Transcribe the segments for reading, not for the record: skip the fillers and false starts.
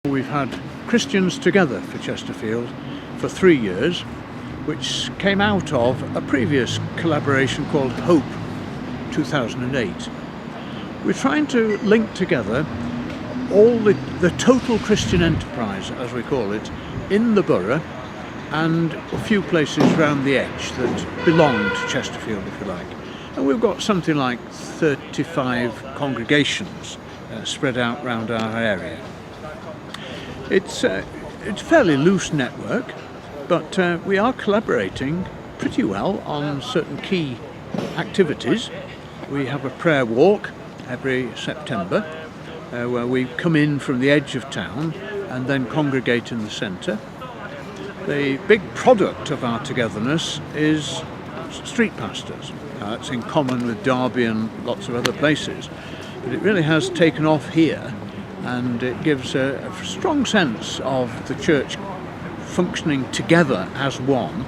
We've had Christians Together for Chesterfield for 3 years, which came out of a previous collaboration called Hope 2008. We're trying to link together all the total Christian enterprise, as we call it, in the borough and a few places around the edge that belong to Chesterfield, if you like. And we've got something like 35 congregations spread out around our area. It's a fairly loose network, but we are collaborating pretty well on certain key activities. We have a prayer walk every September where we come in from the edge of town and then congregate in the centre. The big product of our togetherness is street pastors. It's in common with Derby and lots of other places, but it really has taken off here, and it gives a strong sense of the church functioning together as one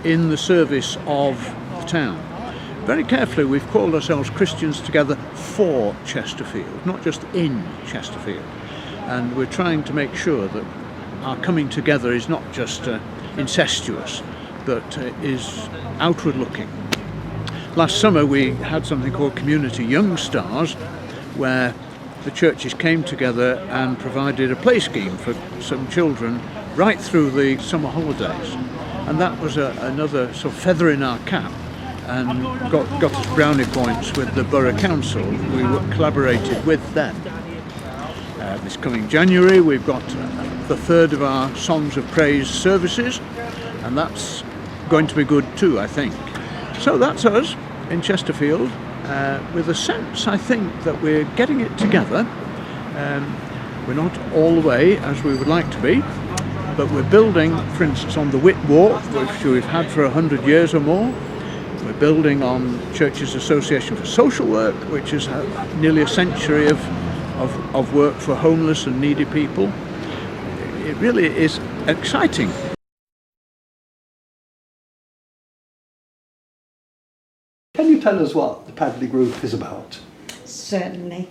in the service of the town. Very carefully, we've called ourselves Christians Together for Chesterfield, not just in Chesterfield. And we're trying to make sure that our coming together is not just incestuous, but is outward looking. Last summer we had something called Community Young Stars, where the churches came together and provided a play scheme for some children right through the summer holidays. And that was another sort of feather in our cap, and got us brownie points with the Borough Council. We collaborated with them. This coming January we've got the third of our Songs of Praise services, and that's going to be good too, I think. So that's us in Chesterfield, with a sense, I think, that we're getting it together. We're not all the way as we would like to be, but we're building, for instance, on the Whit Walk, which we've had for 100 years or more. We're building on Churches Association for Social Work, which is nearly a century of work for homeless and needy people. It really is exciting. Can you tell us what the Padley Group is about? Certainly.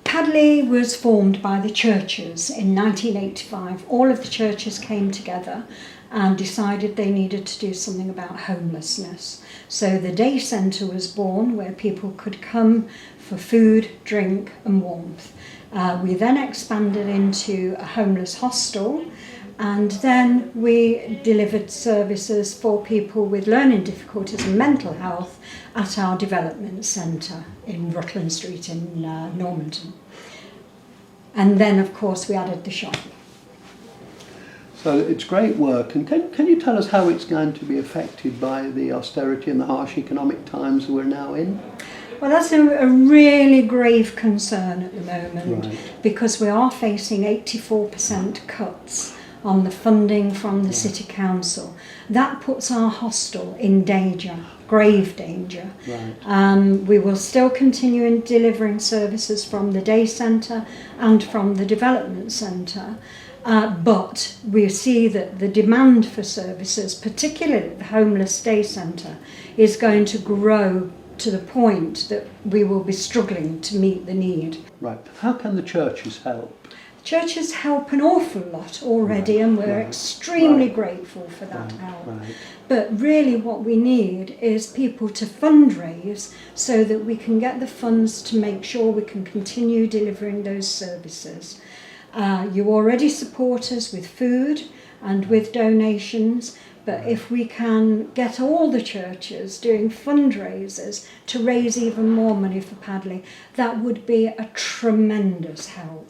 Padley was formed by the churches in 1985. All of the churches came together and decided they needed to do something about homelessness. So the day centre was born, where people could come for food, drink and warmth. We then expanded into a homeless hostel, and then we delivered services for people with learning difficulties and mental health at our development centre in Rutland Street in Normanton. And then, of course, we added the shop. So it's great work. And can you tell us how it's going to be affected by the austerity and the harsh economic times we're now in? Well, that's a really grave concern at the moment, Right. because we are facing 84% cuts on the funding from the City Council. That puts our hostel in danger, grave danger. Right. We will still continue in delivering services from the day centre and from the development centre, but we see that the demand for services, particularly the homeless day centre, is going to grow to the point that we will be struggling to meet the need. Right. How can the churches help? Churches help an awful lot already, and we're extremely grateful for that help. Right. But really what we need is people to fundraise so that we can get the funds to make sure we can continue delivering those services. You already support us with food and with donations, but if we can get all the churches doing fundraisers to raise even more money for Padley, that would be a tremendous help.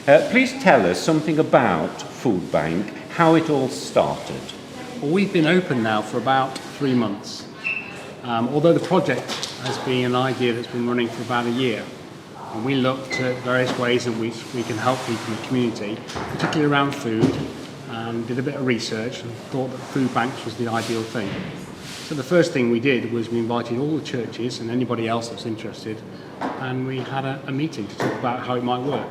Please tell us something about Food Bank, how it all started. Well, we've been open now for about 3 months, although the project has been an idea that's been running for about a year. And we looked at various ways in which we can help people in the community, particularly around food, and did a bit of research and thought that food banks was the ideal thing. So the first thing we did was we invited all the churches and anybody else that's interested, and we had a meeting to talk about how it might work.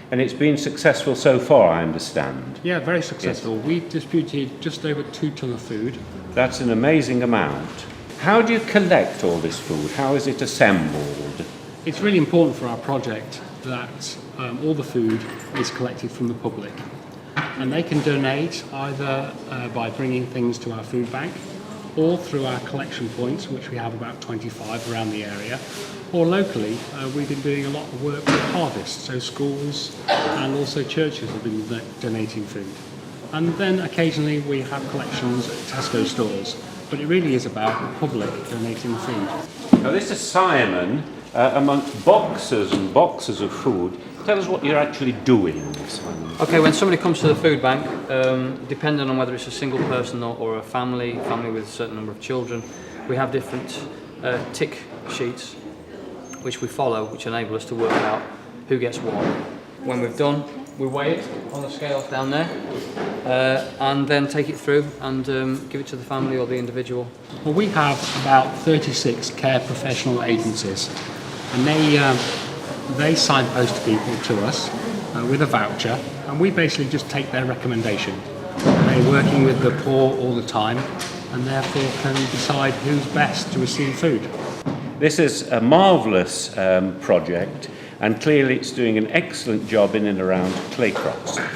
And it's been successful so far, I understand. Yeah, very successful. Yes. We've distributed just over 2 tons of food. That's an amazing amount. How do you collect all this food? How is it assembled? It's really important for our project that all the food is collected from the public, and they can donate either by bringing things to our food bank or through our collection points, which we have about 25 around the area, or locally. We've been doing a lot of work with Harvest, so schools and also churches have been donating food. And then occasionally we have collections at Tesco stores, but it really is about the public donating food. Now this is Simon, amongst boxes and boxes of food. Tell us what you're actually doing, Simon. Okay, when somebody comes to the food bank, depending on whether it's a single person or a family with a certain number of children, we have different tick sheets which we follow, which enable us to work out who gets what. When we've done, we weigh it on the scales down there, and then take it through and give it to the family or the individual. Well, we have about 36 care professional agencies, and they signpost people to us with a voucher, and we basically just take their recommendation. They're working with the poor all the time, and therefore can decide who's best to receive food. This is a marvellous project, and clearly it's doing an excellent job in and around Claycross.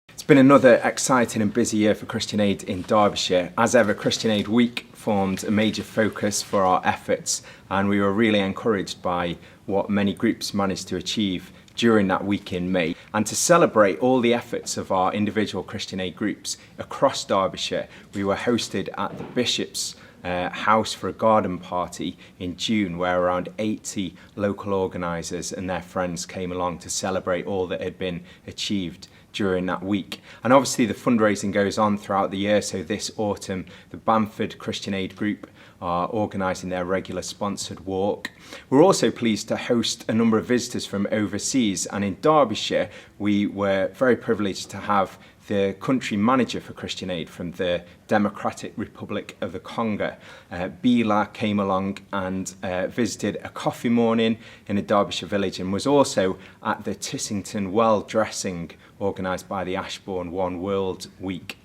It's been another exciting and busy year for Christian Aid in Derbyshire. As ever, Christian Aid Week formed a major focus for our efforts, and we were really encouraged by what many groups managed to achieve during that week in May. And to celebrate all the efforts of our individual Christian Aid groups across Derbyshire, we were hosted at the Bishop's house for a garden party in June, where around 80 local organisers and their friends came along to celebrate all that had been achieved during that week. And obviously the fundraising goes on throughout the year, so this autumn the Bamford Christian Aid Group are organising their regular sponsored walk. We're also pleased to host a number of visitors from overseas, and in Derbyshire we were very privileged to have the country manager for Christian Aid from the Democratic Republic of the Congo. Bila came along and visited a coffee morning in a Derbyshire village, and was also at the Tissington well dressing organised by the Ashbourne One World Week.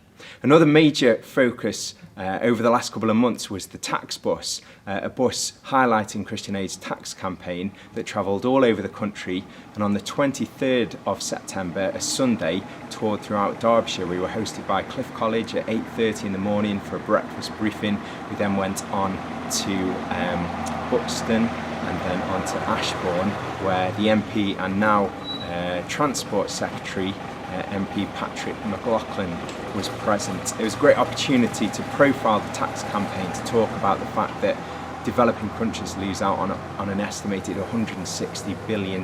Another major focus over the last couple of months was the tax bus, a bus highlighting Christian Aid's tax campaign that travelled all over the country, and on the 23rd of September, a Sunday, toured throughout Derbyshire. We were hosted by Cliff College at 8:30 in the morning for a breakfast briefing. We then went on to Buxton and then on to Ashbourne, where the MP and now Transport Secretary MP Patrick McLaughlin was present. It was a great opportunity to profile the tax campaign, to talk about the fact that developing countries lose out on an estimated $160 billion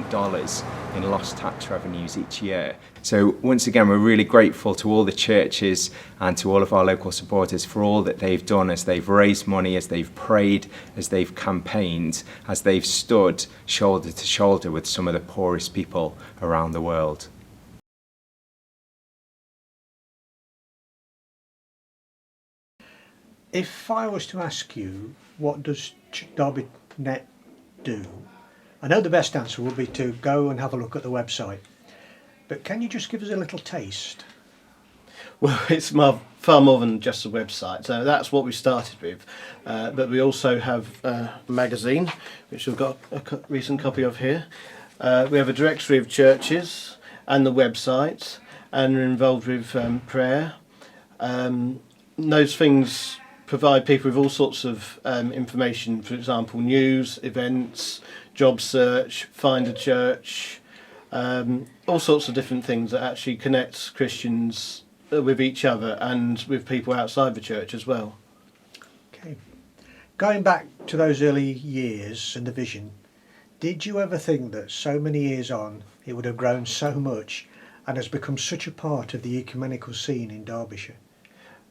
in lost tax revenues each year. So once again, we're really grateful to all the churches and to all of our local supporters for all that they've done, as they've raised money, as they've prayed, as they've campaigned, as they've stood shoulder to shoulder with some of the poorest people around the world. If I was to ask you, what does DerbyNet do? I know the best answer would be to go and have a look at the website, but can you just give us a little taste? Well, it's far more than just a website. So that's what we started with. But we also have a magazine, which we've got a recent copy of here. We have a directory of churches and the website, and we're involved with prayer. Those things provide people with all sorts of information, for example, news, events, job search, find a church, all sorts of different things that actually connect Christians with each other and with people outside the church as well. Okay. Going back to those early years and the vision, did you ever think that so many years on it would have grown so much and has become such a part of the ecumenical scene in Derbyshire?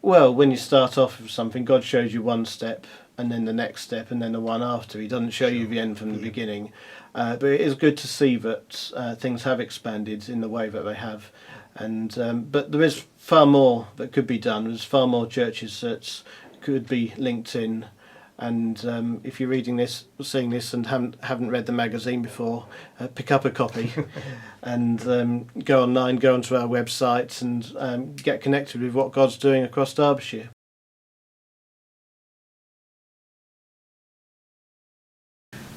Well, when you start off with something, God shows you one step and then the next step and then the one after. He doesn't show you the end from the beginning. But it is good to see that things have expanded in the way that they have. And but there is far more that could be done. There's far more churches that could be linked in. And if you're reading this, seeing this, and haven't read the magazine before, pick up a copy and go online, go onto our website, and get connected with what God's doing across Derbyshire.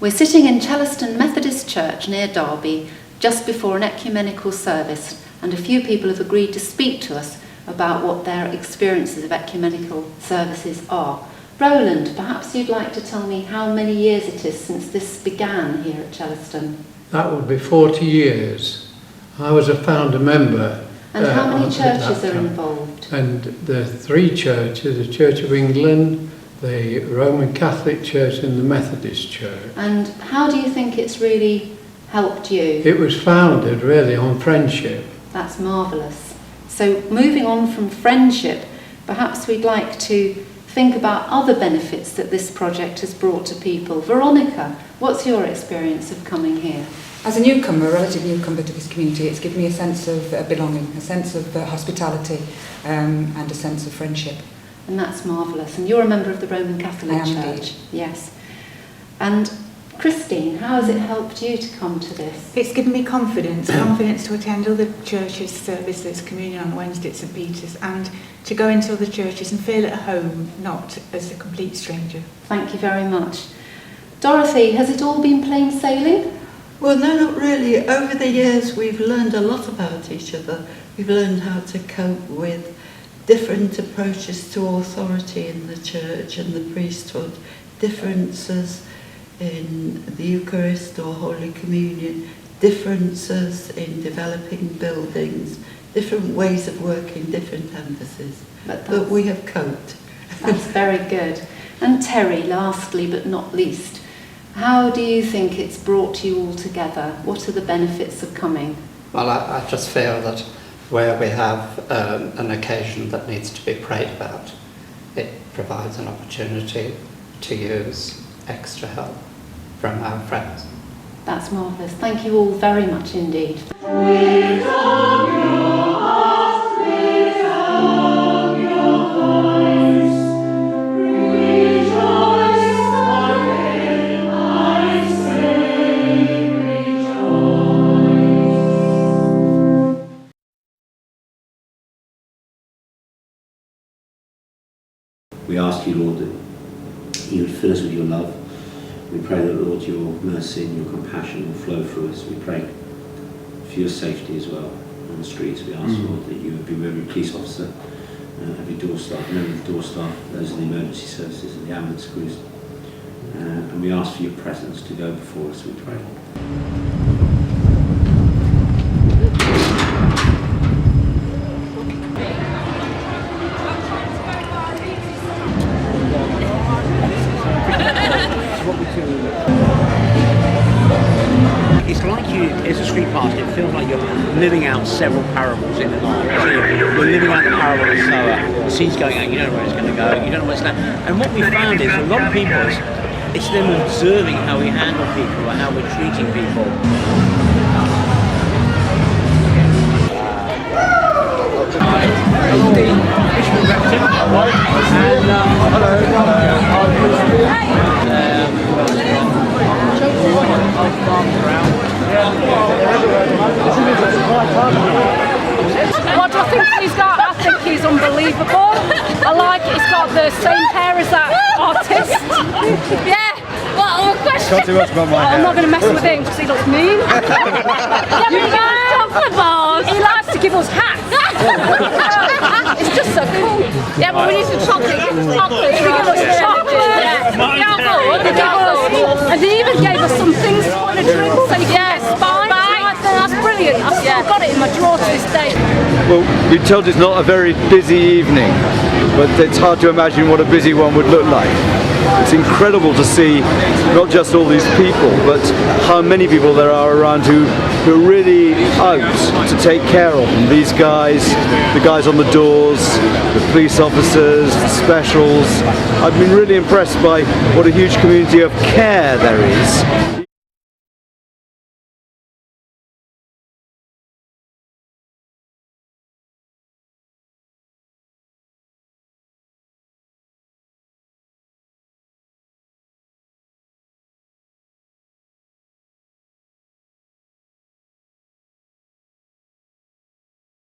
We're sitting in Chellaston Methodist Church near Derby just before an ecumenical service, and a few people have agreed to speak to us about what their experiences of ecumenical services are. Roland, perhaps you'd like to tell me how many years it is since this began here at Chellaston? That would be 40 years. I was a founder member. And how many churches are involved? And the 3 churches, the Church of England, the Roman Catholic Church and the Methodist Church. And how do you think it's really helped you? It was founded really on friendship. That's marvellous. So moving on from friendship, perhaps we'd like to think about other benefits that this project has brought to people. Veronica, what's your experience of coming here? As a newcomer, a relative newcomer to this community, it's given me a sense of belonging, a sense of hospitality and a sense of friendship. And that's marvellous. And you're a member of the Roman Catholic Church? Indeed. Yes. And Christine, how has it helped you to come to this? It's given me confidence to attend other churches' services, communion on Wednesday at St Peter's, and to go into other churches and feel at home, not as a complete stranger. Thank you very much. Dorothy, has it all been plain sailing? Well, no, not really. Over the years, we've learned a lot about each other. We've learned how to cope with different approaches to authority in the church and the priesthood, differences in the Eucharist or Holy Communion, differences in developing buildings, different ways of working, different emphasis. But we have coped. That's very good. And Terry, lastly but not least, how do you think it's brought you all together? What are the benefits of coming? Well, I just feel that where we have an occasion that needs to be prayed about, it provides an opportunity to use extra help from our friends. That's marvellous. Thank you all very much indeed. We ask you, Lord, that you would fill us with your love. We pray that, Lord, your mercy and your compassion will flow through us. We pray for your safety as well on the streets. We ask, Lord, that you would be with every police officer, every door staff, those in the emergency services and the ambulance crews. And we ask for your presence to go before us, we pray. It's like you, as a street pastor, it feels like you're living out several parables in a life. So you're living out the parable of the sower. The seed's going out, you don't know where it's going to go, you don't know what's going to happen. And what we found is a lot of people, it's them observing how we handle people or how we're treating people. What do I think he's got? I think he's unbelievable. I like it. He's got the same hair as that artist. Yeah. What a question. Can't too much about my hair. I'm not going to mess with him because he looks mean. He likes to give us hats. It's just so cool. Yeah, but we need some chocolate. Chocolate. He give us chocolate. Yeah. And he even gave us some things to want to drink. So you can get Spice. That's brilliant. I've still got it in my drawer to this day. Well, we're told it's not a very busy evening, but it's hard to imagine what a busy one would look like. It's incredible to see not just all these people, but how many people there are around who are really out to take care of them. These guys, the guys on the doors, the police officers, the specials. I've been really impressed by what a huge community of care there is.